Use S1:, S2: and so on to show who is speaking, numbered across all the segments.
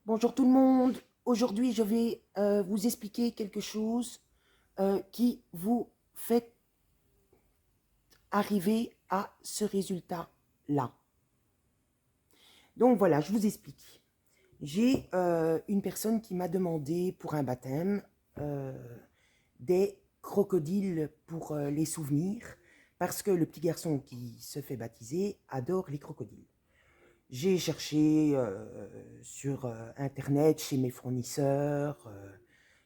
S1: Bonjour tout le monde. Aujourd'hui, je vais vous expliquer quelque chose qui vous fait arriver à ce résultat-là. Donc voilà, je vous explique. J'ai une personne qui m'a demandé pour un baptême euh, des crocodiles pour les souvenirs parce que le petit garçon qui se fait baptiser adore les crocodiles. J'ai cherché sur Internet, chez mes fournisseurs,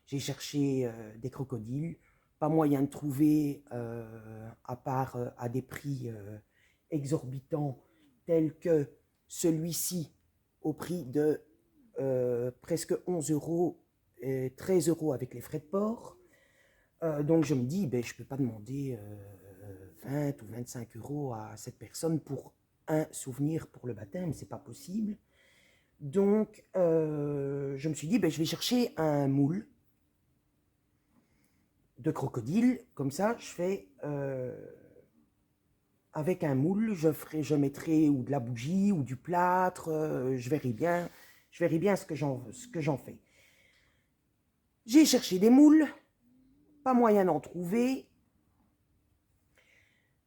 S1: j'ai cherché des crocodiles, pas moyen de trouver, à part à des prix exorbitants, tels que celui-ci, au prix de presque 11 euros, et 13 euros avec les frais de port. Donc je me dis, ben, je ne peux pas demander 20 ou 25 euros à cette personne pour un souvenir pour le baptême, c'est pas possible. Donc je me suis dit, ben, je vais chercher un moule de crocodile, comme ça je fais avec un moule, je mettrai ou de la bougie ou du plâtre, je verrai bien ce que j'en fais. J'ai cherché des moules, pas moyen d'en trouver.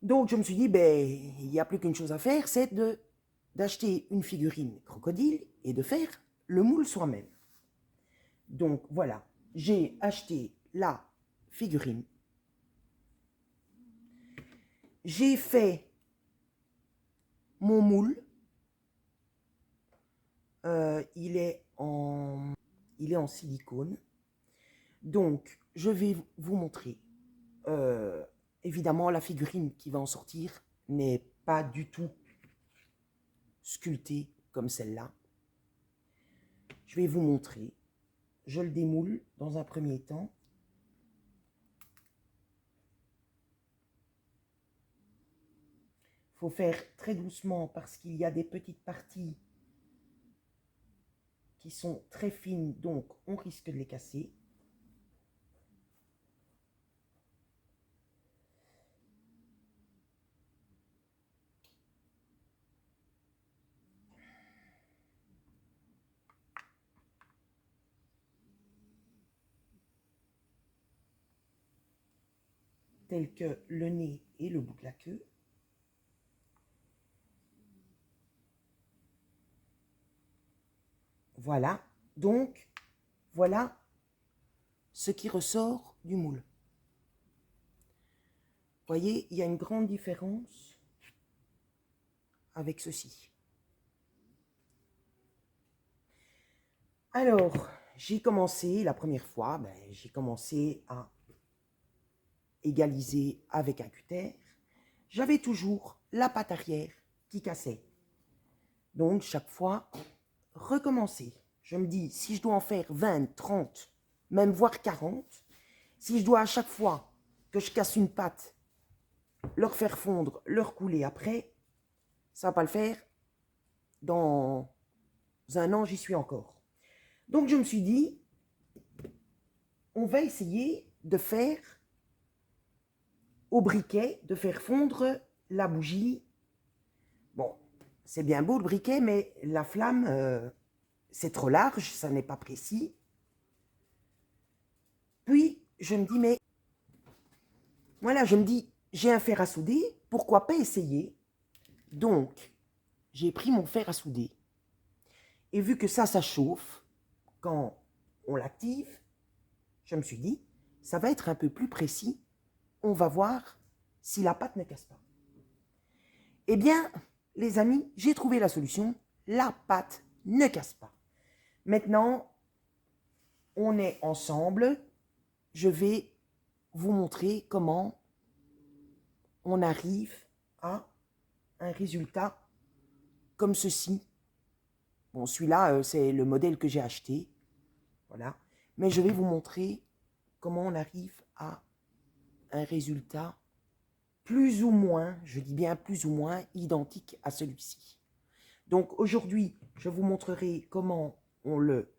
S1: Donc je me suis dit, ben, il n'y a plus qu'une chose à faire, c'est d'acheter une figurine crocodile et de faire le moule soi-même. Donc voilà, j'ai acheté la figurine. J'ai fait mon moule. Il est en silicone. Donc je vais vous montrer. Évidemment, la figurine qui va en sortir n'est pas du tout sculptée comme celle-là. Je vais vous montrer. Je le démoule dans un premier temps. Il faut faire très doucement parce qu'il y a des petites parties qui sont très fines, donc on risque de les casser. Tels que le nez et le bout de la queue. Voilà, donc voilà ce qui ressort du moule. Vous voyez, il y a une grande différence avec ceci. Alors, j'ai commencé la première fois, j'ai commencé à égaliser avec un cutter. J'avais toujours la patte arrière qui cassait. Donc, chaque fois, recommencer. Je me dis, si je dois en faire 20, 30, même voire 40, si je dois à chaque fois que je casse une patte, leur faire fondre, leur couler après, ça ne va pas le faire. Dans un an, j'y suis encore. Donc, je me suis dit, on va essayer de faire au briquet, de faire fondre la bougie. Bon, c'est bien beau le briquet, mais la flamme, c'est trop large, ça n'est pas précis. Puis, je me dis, mais voilà, je me dis, j'ai un fer à souder, pourquoi pas essayer? Donc, j'ai pris mon fer à souder. Et vu que ça chauffe, quand on l'active, je me suis dit, ça va être un peu plus précis. On va voir si la pâte ne casse pas. Eh bien, les amis, j'ai trouvé la solution. La pâte ne casse pas. Maintenant, on est ensemble. Je vais vous montrer comment on arrive à un résultat comme ceci. Bon, celui-là, c'est le modèle que j'ai acheté. Voilà. Mais je vais vous montrer comment on arrive à un résultat plus ou moins, je dis bien plus ou moins, identique à celui-ci. Donc aujourd'hui, je vous montrerai comment on le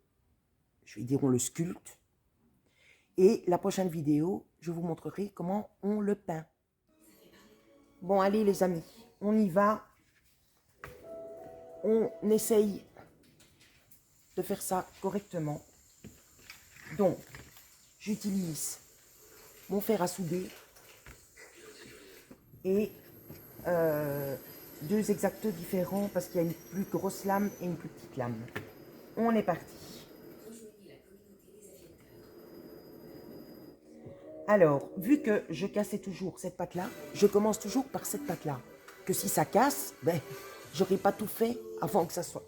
S1: sculpte. Et la prochaine vidéo, je vous montrerai comment on le peint. Bon, allez les amis, on y va. On essaye de faire ça correctement. Donc, j'utilise mon fer à souder et deux exactos différents parce qu'il y a une plus grosse lame et une plus petite lame. On est parti. Alors, vu que je cassais toujours cette pâte-là, je commence toujours par cette pâte-là. Que si ça casse, ben, j'aurais pas tout fait avant que ça soit...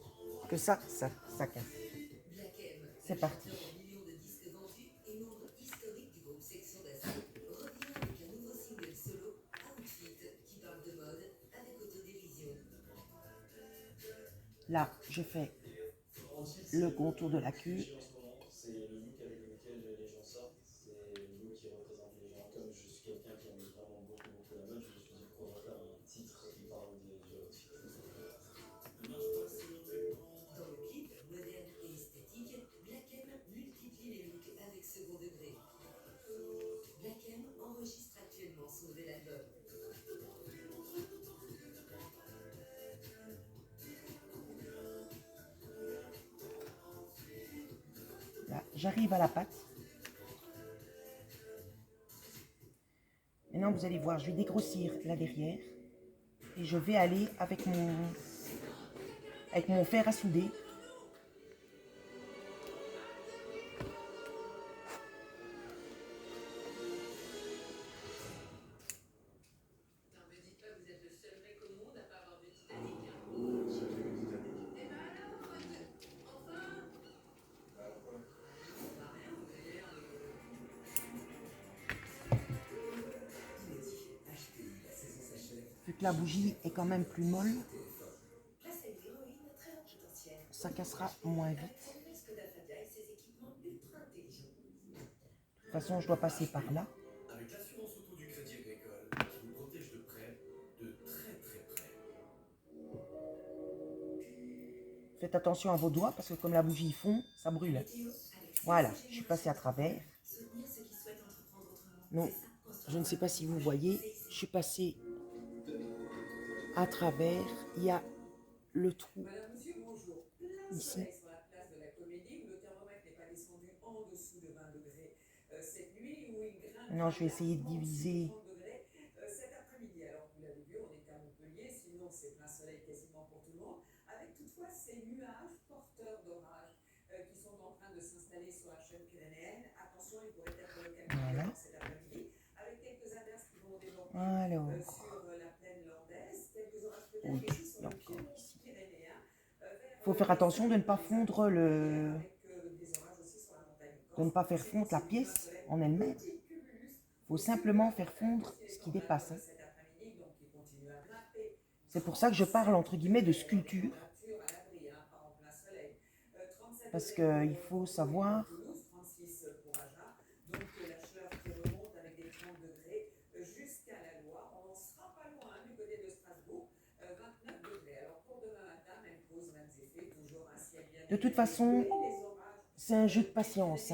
S1: que ça casse. C'est parti. Là, je fais le contour de la queue.
S2: C'est le look avec lequel les gens sortent, c'est le look qui représente les gens. Comme je suis quelqu'un qui aime vraiment beaucoup la mode, je me suis dit pourquoi pas faire un titre qui parle du outfit.
S3: Dans le clip, moderne et esthétique, Black M multiplie les looks avec second degré. Black M enregistre actuellement son nouvel album.
S1: Là, j'arrive à la pâte. Maintenant, vous allez voir, je vais dégrossir là derrière. Et je vais aller avec mon fer à souder. Vu que la bougie est quand même plus molle, ça cassera moins vite. De toute façon, je dois passer par là.
S4: Avec l'assurance auto du Crédit Agricole, qui vous protège de près, de très près.
S1: Faites attention à vos doigts parce que comme la bougie fond, ça brûle. Voilà, je suis passée à travers. Non, je ne sais pas si vous voyez, je suis passée à travers. Il y a le trou ici. Non, je vais essayer de diviser.
S5: Cet après-midi, alors vous l'avez vu, on est à Montpellier, sinon c'est plein soleil quasiment pour tout le monde, avec toutefois ces nuages porteurs d'orage qui sont en train de s'installer sur la chaîne pyrénéenne. Attention, il pourrait être localisé cet après-midi, avec quelques averses qui vont déborder sur la plaine landaise, quelques orages peut-être aussi sur le pied pyrénéen. Il
S1: faut faire attention de ne pas fondre de ne pas faire fondre la pièce en elle-même. Il faut simplement faire fondre ce qui dépasse. C'est pour ça que je parle entre guillemets de sculpture. Parce qu'il faut savoir de toute façon, c'est un jeu de patience.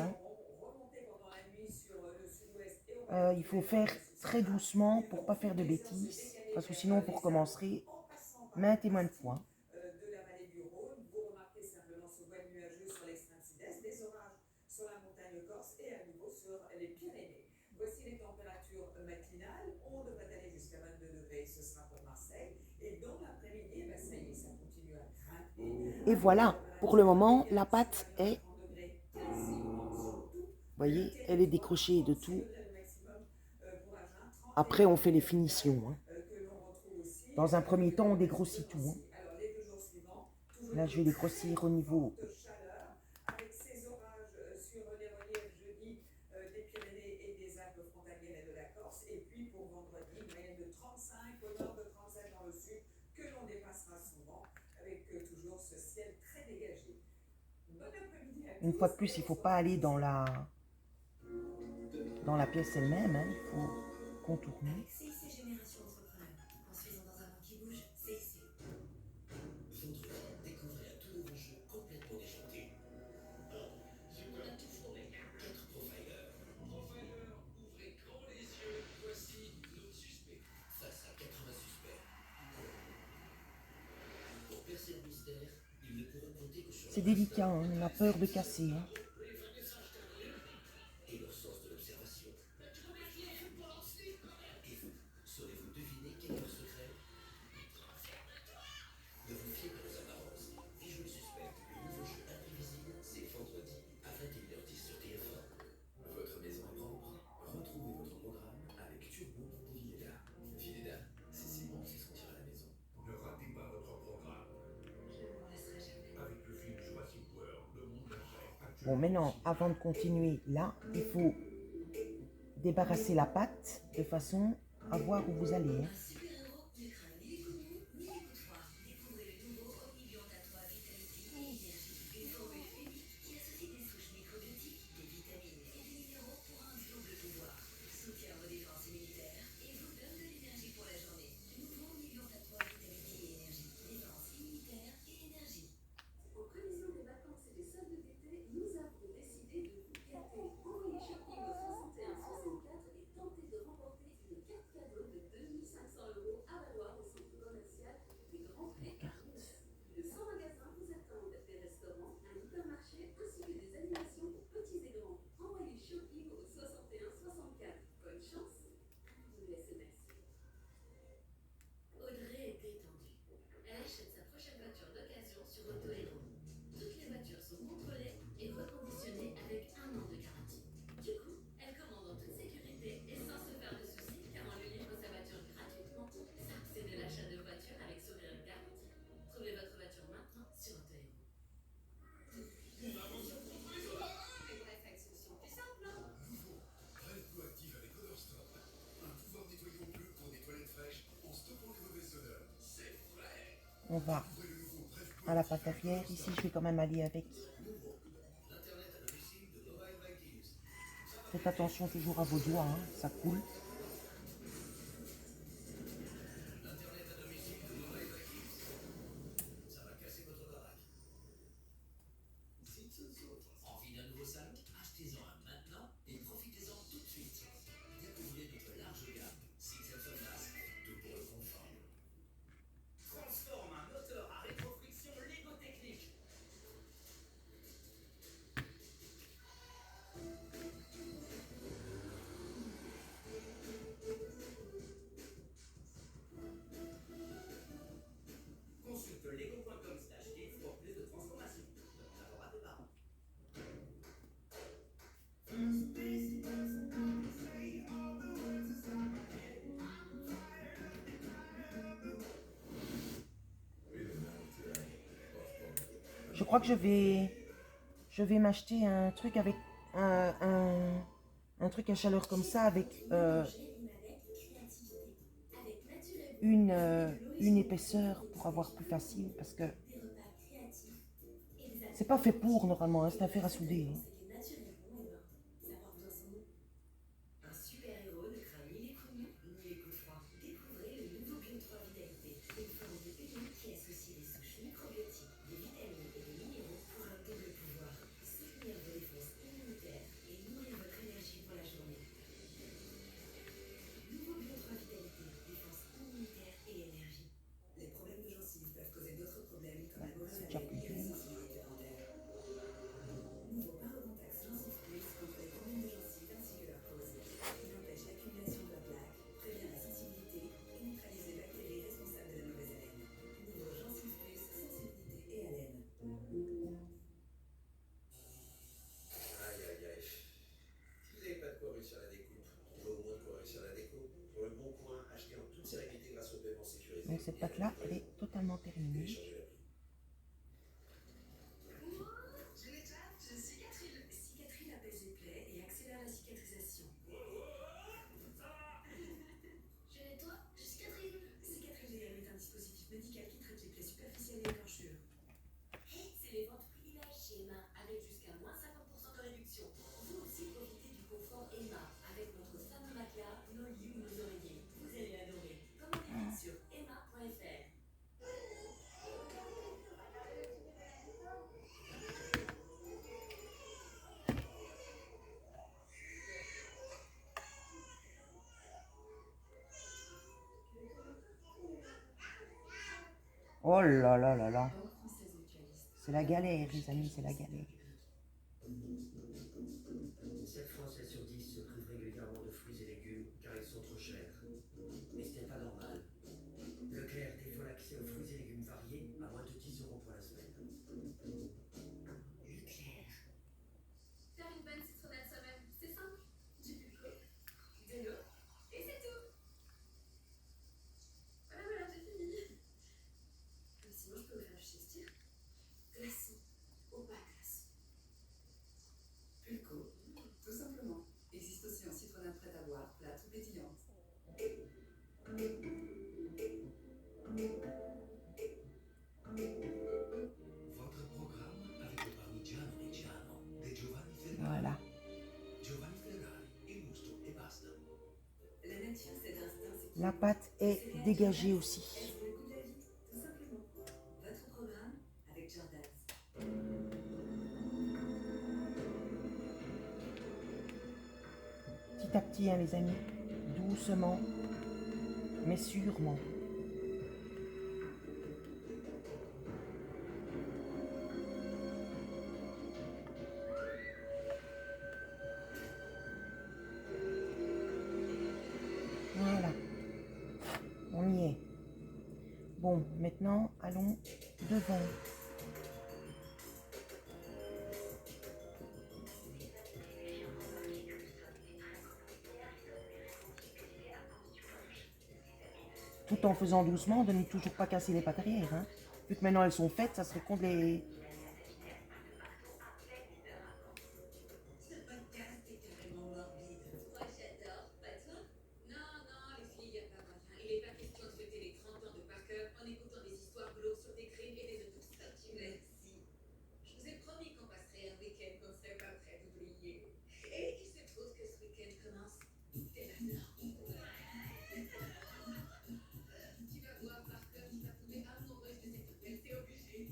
S1: Il faut faire très doucement pour ne pas faire de bêtises. Parce que sinon, vous recommencerez maintes et maintes fois.
S5: Voici les températures matinales. On devrait aller jusqu'à 22 degrés, ce sera pour Marseille. Et dans l'après-midi, ben ça y est, ça continue à grimper.
S1: Et voilà, pour le moment, la pâte est... Vous voyez, elle est décrochée de tout. Après, on fait les finitions. Hein. Dans un premier temps, on dégrossit tout. Hein. Là, je vais dégrossir au niveau... Une fois de plus, il ne faut pas aller dans la pièce elle-même, hein. Il faut contourner.
S4: Découvrez un tout nouveau jeu complètement déjanté. On a tout fourné. 4 profilers. Profilers, ouvrez grand les yeux. Voici nos suspects. Face à 80 suspects. Pour percer le mystère, ils ne pourront compter que sur
S1: C'est délicat, hein, on a peur de casser. Hein.
S4: Et leur sens de l'observation. Et vous, saurez-vous deviner quel est leur secret? Ne vous fiez pas aux apparences. Visual Suspect, le nouveau jeu imprévisible, c'est vendredi à 21h10 sur TF1. Votre maison est propre. Retrouvez votre programme avec Turbo de Vileda. Vileda, c'est si bon, c'est sentir à la maison.
S6: Ne ratez pas votre programme.
S3: Je ne m'en lasserai jamais.
S6: Avec le film Jurassic World, le monde d'après.
S1: Bon, maintenant, avant de continuer, là, il faut débarrasser la pâte de façon à voir où vous allez. Hein.
S3: Un super-héros ne craint ni les coups mous, ni les coups froids. Découvrez le nouveau Omnibion à 3 vitamines et énergie. Une formule unique qui associe des souches microbiotiques, des vitamines et des minéraux pour un double pouvoir. Soutient vos défenses immunitaires et vous donne de l'énergie pour la journée. Nouveau Omnibion à 3 vitamines et énergie. Défense immunitaire et énergie.
S7: En prévision des vacances et des soldes d'été, nous avons décidé de vous gâter. Envoyez shopping au 61 64 et tentez de remporter une carte cadeau de 2500 € à valoir au centre commercial des Grands Prés à Nice. Plus de 100 magasins vous attendent, des restaurants, un hypermarché ainsi que des animations pour petits et grands. Envoyez shopping au 61 64. Bonne chance, le SMS.
S3: Audrey est détendue. Elle achète sa prochaine voiture d'occasion sur Autohero. Toutes les voitures sont contrôlées et reconditionnées avec 1 an de garantie. Du coup, elle commande en toute sécurité et sans se faire de soucis car on lui livre sa voiture gratuitement. Ça, c'est de l'achat de voiture avec sourire garanti. Trouvez votre voiture maintenant sur Autohero.
S7: Et bref, avec solution plus simple, non?
S6: Nouveau, Bref Bleu Active avec Odor Stop. Un pouvoir nettoyant bleu pour des toilettes fraîches en stoppant les mauvaises odeurs. C'est vrai.
S1: On va
S6: Ouvrez le nouveau Bref Bleu
S1: à la pâte arrière. Ici, je vais quand même aller avec.
S4: L'Internet à domicile de Mobile Vikings.
S1: Faites attention toujours à vos doigts, hein, ça coule.
S4: L'Internet à domicile de Mobile Vikings. Ça va casser votre baraque. Dites aux autres. Envie d'un nouveau salon? Achetez-en un maintenant et profitez-en tout de suite. Découvrez notre large gamme. Six Surface, tout pour le confort.
S8: Transforme un moteur à rétrofriction Lego Technique. Consulte lego.com/kids pour plus de transformation. On n'a pas raté pas.
S1: Je crois que je vais m'acheter un truc avec un truc à chaleur comme ça avec une épaisseur pour avoir plus facile parce que c'est pas fait pour normalement, hein, c'est un fer à souder. Hein.
S3: Un super-héros ne craint ni les coups mous, ni les coups froids. Découvrez le nouveau Bio 3 Vitalité. Une formule unique qui associe des souches microbiotiques, des vitamines et des minéraux pour un double pouvoir. Soutenir vos défenses immunitaires et nourrir votre énergie pour la journée. Nouveau Bio 3 Vitalité. Défense immunitaire et énergie.
S5: Les problèmes de gencives peuvent causer d'autres problèmes comme la mauvaise
S1: C'est déjà
S5: haleine
S1: plus
S5: et la
S1: dur.
S5: sensibilité dentaire. Nouveau Parodontax Gencive Plus contre les problèmes de gencives ainsi que leur cause. Il empêche l'accumulation de la plaque, prévient la sensibilité et neutralise les bactéries responsables de la mauvaise haleine. Nouveau Gencive Plus, sensibilité et haleine.
S4: Aïe aïe aïe. Si vous n'avez pas de quoi réussir la découpe, on veut au moins de quoi réussir la déco. Pour le bon coin, achetez en toute sérénité grâce au paiement sécurisé.
S1: Donc cette pâte là, elle est totalement terminée.
S4: Téléchargez l'appli.
S3: Je suis Catherine. Cicatrine apaise les plaies et accélère la cicatrisation. Je nettoie, je suis Catherine. Cicatrine GM est un dispositif médical qui traite les plaies superficielles et écorchures. Hey, c'est les ventes prix image chez Emma avec jusqu'à moins 50% de réduction. Vous aussi profitez du confort Emma avec notre fameux matelas, nos lits ou nos oreillers. Vous allez adorer. Commandez vite sur emma.fr.
S1: Oh là là là là.
S3: Banque Française Mutualiste.
S1: C'est la galère, les amis, c'est la galère.
S8: 7 Français sur 10 se privent régulièrement de fruits et légumes car ils sont trop chers. Mais ce n'est pas normal. Leclerc développe l'accès aux fruits et légumes variés à moins de 10 € pour la semaine. Leclerc.
S7: Faire une bonne citronnade soi-même, c'est simple. Du Pulco, de l'eau, et c'est tout. Voilà, j'ai fini. Sinon, je peux ouvrir le chestir. Glaçon, ou pas glaçon.
S5: Pulco, tout simplement. Existe aussi en citronnade prête à boire, plate ou pétillante.
S6: Votre programme avec le Parmigiano Reggiano de Giovanni Ferrari.
S1: Voilà.
S6: Giovanni Ferrari, il gusto e basta.
S5: La nature, cet instinct, c'est
S1: La pâte est dégagée aussi.
S5: elle vaut le goût de la vie, tout simplement. Votre programme avec Jordan's.
S1: Petit à petit, hein, les amis. Doucement, mais sûrement. Voilà. On y est. Bon, maintenant, allons devant. Tout en faisant doucement, de ne toujours pas casser les pâtes arrière. Hein. Vu que maintenant elles sont faites, ça serait con de les...
S3: Ce podcast est carrément morbide. Moi, j'adore. Pas toi? Non, les filles, y a pas moyen. Il est pas question de fêter les 30 ans de Parker en écoutant des histoires glauques sur des crimes et des autopsies. Merci. Je vous ai promis qu'on passerait un week-end qu'on serait pas prêt d'oublier. Et il se trouve que ce week-end commence dès maintenant. Tu vas voir Parker qui va tomber amoureuse de cette hôtel, c'est obligé.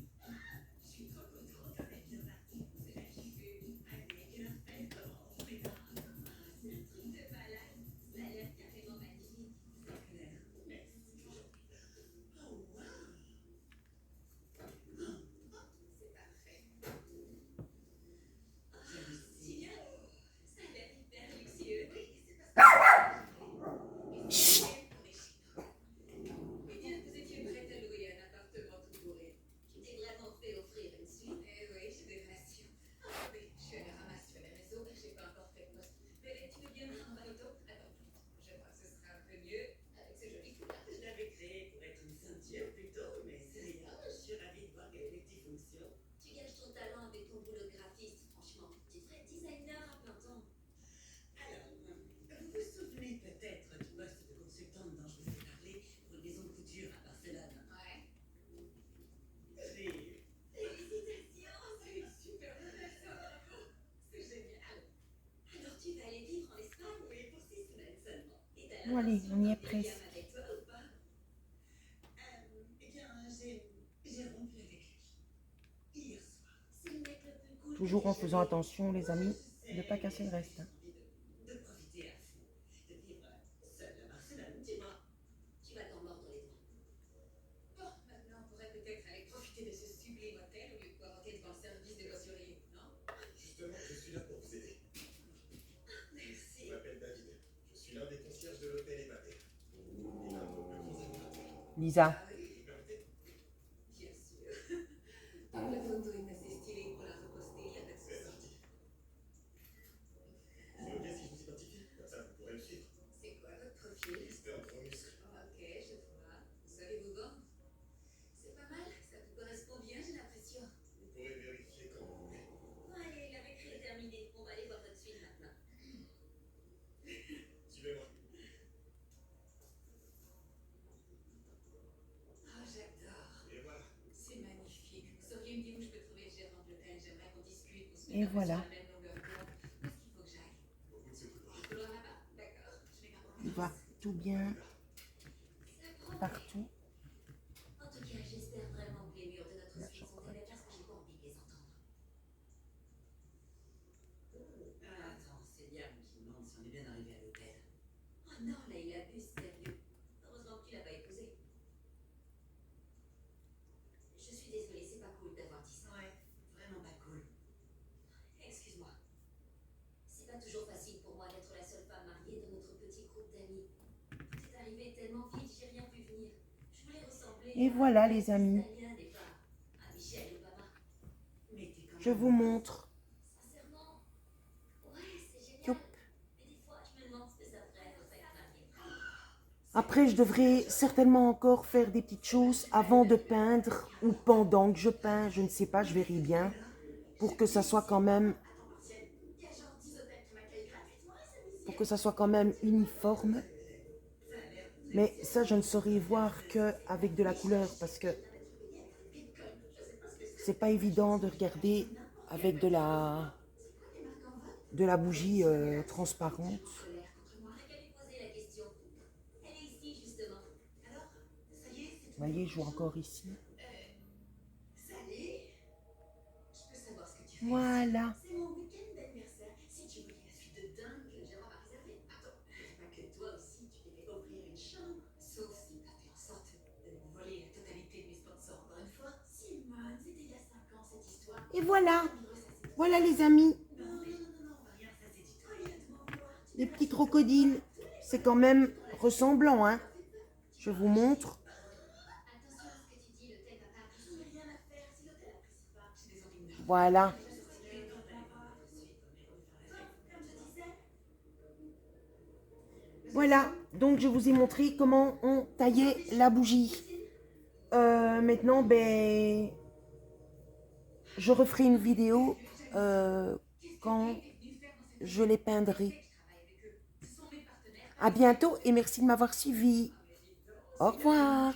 S3: Je suis trop contente avec le parti. C'est la kiffer. Allez, que la fête commence. C'est un truc de malade. Ça a l'air carrément magnifique. C'est clair. Merci. Oh, wow. C'est parfait. Si bien. Ça a l'air hyper luxueux. Oui, c'est parce que... Chut. Eh bien, vous étiez prête à louer un appartement tout bourré. Tu t'es vraiment fait offrir une suite. Eh oui, j'ai des relations. Attendez, je suis à la ramasse sur les réseaux, j'ai pas encore fait de poste. Mais tu veux bien me rendre ma photo? Attends, je crois que ce sera un peu mieux avec ces jolies couleurs.
S8: Je l'avais créé pour être une ceinture plutôt, mais c'est rien. Je suis ravie de voir qu'elle multifonction.
S3: Tu gâches ton talent avec ton boulot de graphiste, franchement. Tu devrais être designer à plein temps.
S8: Alors, vous vous souvenez peut-être du poste de consultante dont je vous ai parlé pour une maison de couture à Barcelone?
S3: Ouais.
S8: Félicitations,
S3: C'est une super nouvelle, ça, bravo. C'est génial. Alors tu vas aller vivre en Espagne?
S8: oui, pour 6 semaines seulement.
S3: Et t'as
S1: Bon, allez,
S3: l'intention
S1: on y est
S3: d'emmener Liam
S1: presque.
S3: avec toi ou pas?
S8: Eh bien, j'ai rompu avec lui hier soir.
S3: C'est le mec le plus cool.
S1: Toujours en faisant attention, les amis, de ne pas casser le reste. Hein.
S8: De profiter à fond, de vivre seul à Barcelone, tu vois.
S3: Tu vas t'en mordre les doigts. Bon, maintenant on pourrait peut-être aller profiter de ce sublime hôtel au lieu de poireauter devant le service de voiturier, non?
S6: Justement, je suis là pour vous aider.
S3: Merci.
S6: Je m'appelle David. Je suis l'un des concierges de l'hôtel Épaté. Et l'un de nos plus grands admirateurs.
S1: Lisa,
S3: Ah oui,
S6: Vous permettez?
S3: bien sûr. Donc la photo est assez stylée pour la reposter, y a pas de
S6: C'est
S3: souci.
S6: parti. C'est ok si je vous identifie? Comme ça, vous pourrez me suivre.
S3: C'est quoi votre profil?
S6: Expert gros muscles.
S3: Ok, je vois. Vous savez vous vendre? C'est pas mal, ça vous correspond bien, j'ai l'impression.
S6: Vous pourrez vérifier quand vous voulez.
S3: Bon, allez, la récré est terminée. On va aller voir votre suite maintenant.
S6: Suivez-moi.
S3: Oh, j'adore.
S6: Et voilà.
S3: C'est magnifique. Vous sauriez me dire où je peux trouver le gérant de l'hôtel? J'aimerais qu'on discute, qu'on se
S1: Et
S3: mette un peu
S1: voilà.
S3: sur la même longueur d'onde. Où est-ce qu'il faut que j'aille?
S6: Au bout de ce couloir.
S3: Le couloir là-bas? D'accord. Je vais pas
S1: il va tout bien
S3: Ça promet.
S1: partout.
S3: En tout cas, j'espère vraiment que les murs de notre suite sont élevés parce que j'ai pas envie de les entendre.
S8: Attends, c'est Liam qui me demande si on est bien arrivé à l'hôtel.
S3: Oh non, là, il abuse, sérieux. Heureusement que tu l'as pas épousé. Je suis désolée, c'est pas cool d'avoir dit ça.
S8: Ouais,
S1: Et voilà les amis, je vous montre.
S3: Sincèrement, ouais, c'est génial.
S1: Youp.
S3: Mais des fois, je me demande ce que ça ferait de faire ma vie.
S1: Après, je devrais certainement encore faire des petites choses avant de peindre ou pendant que je peins, je ne sais pas, je verrai bien, pour que ça soit quand même, uniforme. Mais ça, je ne saurais voir qu'avec de la couleur parce que c'est pas évident de regarder avec de la bougie transparente.
S3: On n'a qu'à lui poser la question. Elle est ici, justement. Alors, ça y est, c'est
S1: Vous voyez, je vois encore ici.
S3: Sally, je peux savoir ce que tu fais.
S1: Voilà.
S3: C'est mon week-end d'anniversaire. Si tu voyais la suite de dingue que Gérard m'a réservée. Attends, je dis pas que toi aussi tu t'es fait offrir une chambre. Sauf si t'as fait en sorte de me voler la totalité de mes sponsors encore une fois. Simone, c'était il y a 5 ans cette histoire.
S1: Et voilà. Voilà les amis.
S3: Non, Maria, ça c'est du tout. Rien de m'en vouloir.
S1: Les petits crocodiles. C'est quand même ressemblant, hein. Je vous montre.
S3: Attention à ce que tu dis, l'hôtel va pas apprécier. J'en ai rien à faire si l'hôtel apprécie pas. J'ai des envies de
S1: Voilà. Voilà. Donc, je vous ai montré comment on taillait la bougie. Maintenant, ben, je referai une vidéo quand je les peindrai. À bientôt et merci de m'avoir suivi. Au revoir.